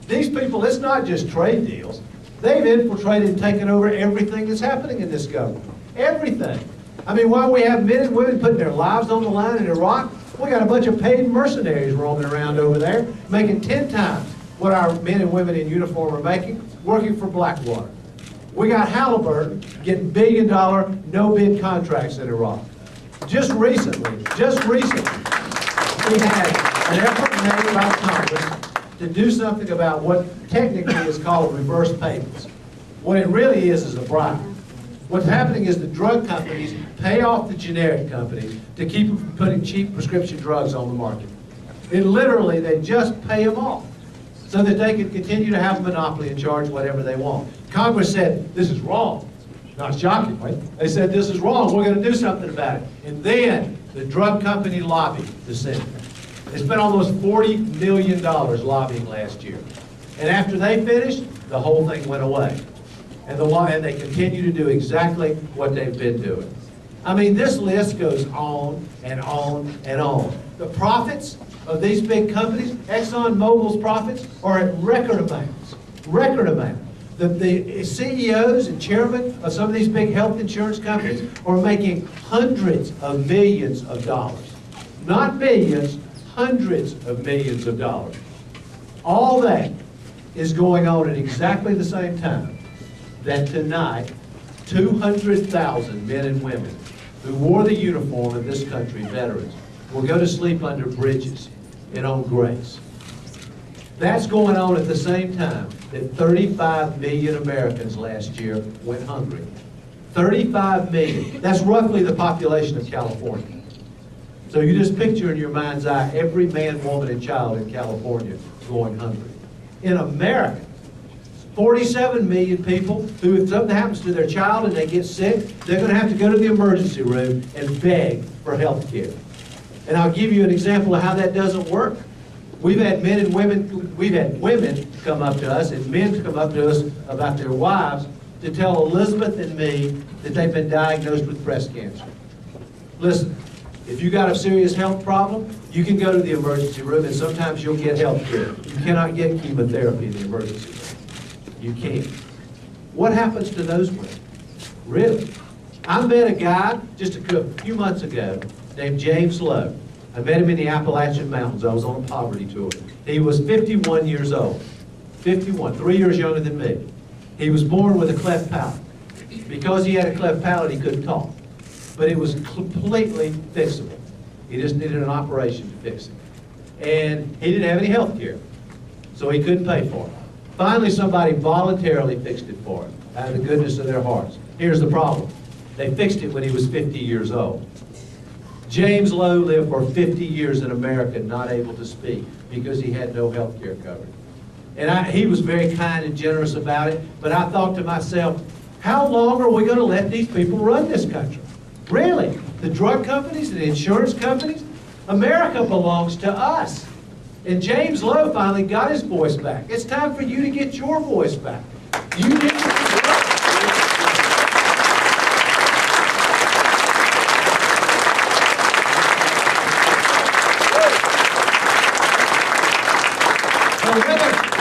These people, it's not just trade deals. They've infiltrated and taken over everything that's happening in this government. Everything. I mean, while we have men and women putting their lives on the line in Iraq, we got a bunch of paid mercenaries roaming around over there, making 10 times what our men and women in uniform are making, working for Blackwater. We got Halliburton getting billion-dollar, no-bid contracts in Iraq. Just recently, we had an effort made by Congress to do something about what technically is called reverse payments. What it really is a bribe. What's happening is the drug companies pay off the generic companies to keep them from putting cheap prescription drugs on the market. It literally, they just pay them off so that they can continue to have a monopoly and charge whatever they want. Congress said, this is wrong. Not shockingly. They said, this is wrong. We're going to do something about it. And then the drug company lobbied the Senate. They spent almost $40 million lobbying last year. And after they finished, the whole thing went away. And they continue to do exactly what they've been doing. I mean, this list goes on and on and on. The profits of these big companies, ExxonMobil's profits, are at record amounts. Record amounts. The CEOs and chairmen of some of these big health insurance companies are making hundreds of millions of dollars. Not billions, hundreds of millions of dollars. All that is going on at exactly the same time that tonight, 200,000 men and women who wore the uniform of this country, veterans, will go to sleep under bridges and on graves. That's going on at the same time that 35 million Americans last year went hungry. 35 million. That's roughly the population of California. So you just picture in your mind's eye every man, woman, and child in California going hungry. In America, 47 million people who, if something happens to their child and they get sick, they're going to have to go to the emergency room and beg for health care. And I'll give you an example of how that doesn't work. We've had men and women, we've had women come up to us and men come up to us about their wives to tell Elizabeth and me that they've been diagnosed with breast cancer. Listen, if you got a serious health problem, you can go to the emergency room and sometimes you'll get health care. You cannot get chemotherapy in the emergency room. You can't. What happens to those women? Really? I met a guy just a few months ago named James Lowe. I met him in the Appalachian Mountains. I was on a poverty tour. He was 51 years old. 51, 3 years younger than me. He was born with a cleft palate. Because he had a cleft palate, he couldn't talk. But it was completely fixable. He just needed an operation to fix it. And he didn't have any health care, so he couldn't pay for it. Finally, somebody voluntarily fixed it for him, out of the goodness of their hearts. Here's the problem. They fixed it when he was 50 years old. James Lowe lived for 50 years in America not able to speak because he had no health care coverage. And he was very kind and generous about it, but I thought to myself, how long are we going to let these people run this country? Really? The drug companies and the insurance companies? America belongs to us. And James Lowe finally got his voice back. It's time for you to get your voice back. You need to...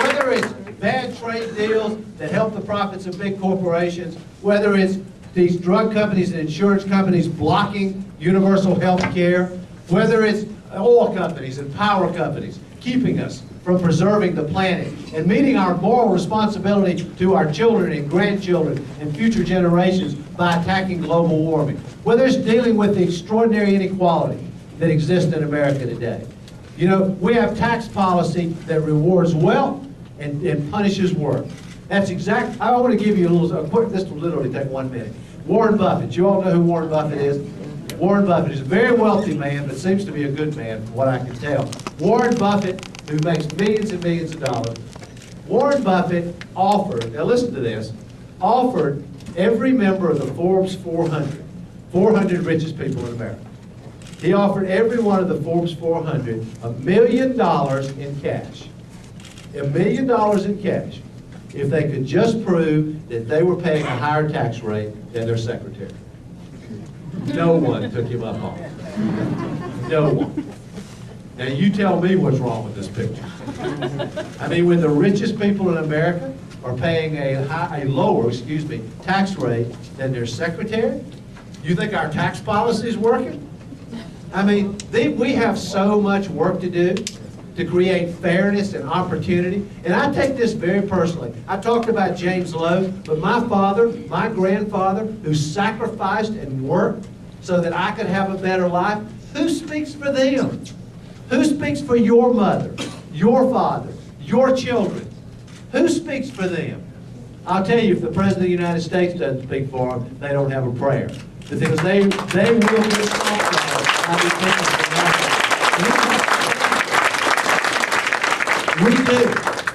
Whether it's bad trade deals that help the profits of big corporations, whether it's these drug companies and insurance companies blocking universal health care, whether it's oil companies and power companies keeping us from preserving the planet and meeting our moral responsibility to our children and grandchildren and future generations by attacking global warming, whether it's dealing with the extraordinary inequality that exists in America today. You know, we have tax policy that rewards wealth and punishes work. That's exact. I want to give you a little, this will literally take 1 minute. Warren Buffett. You all know who Warren Buffett is? Warren Buffett is a very wealthy man, but seems to be a good man from what I can tell. Warren Buffett, who makes millions and millions of dollars, Warren Buffett offered, now listen to this, offered every member of the Forbes 400 richest people in America. He offered every one of the Forbes 400 $1 million in cash. $1 million in cash if they could just prove that they were paying a higher tax rate than their secretary. No one took him up on it. No one. Now you tell me what's wrong with this picture. I mean, when the richest people in America are paying a lower tax rate than their secretary, you think our tax policy is working? I mean, we have so much work to do to create fairness and opportunity. And I take this very personally. I talked about James Lowe, but my father, my grandfather, who sacrificed and worked so that I could have a better life, who speaks for them? Who speaks for your mother, your father, your children? Who speaks for them? I'll tell you, if the President of the United States doesn't speak for them, they don't have a prayer. Because they will get stopped by these people from We do.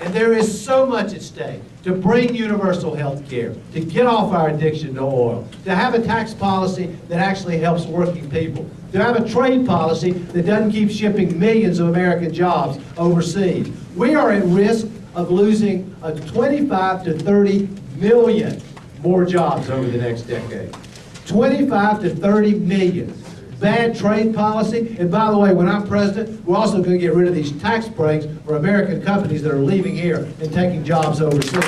And there is so much at stake to bring universal health care, to get off our addiction to oil, to have a tax policy that actually helps working people, to have a trade policy that doesn't keep shipping millions of American jobs overseas. We are at risk of losing 25 to 30 million more jobs over the next decade. 25 to 30 million. Bad trade policy, and by the way, when I'm president, we're also going to get rid of these tax breaks for American companies that are leaving here and taking jobs overseas.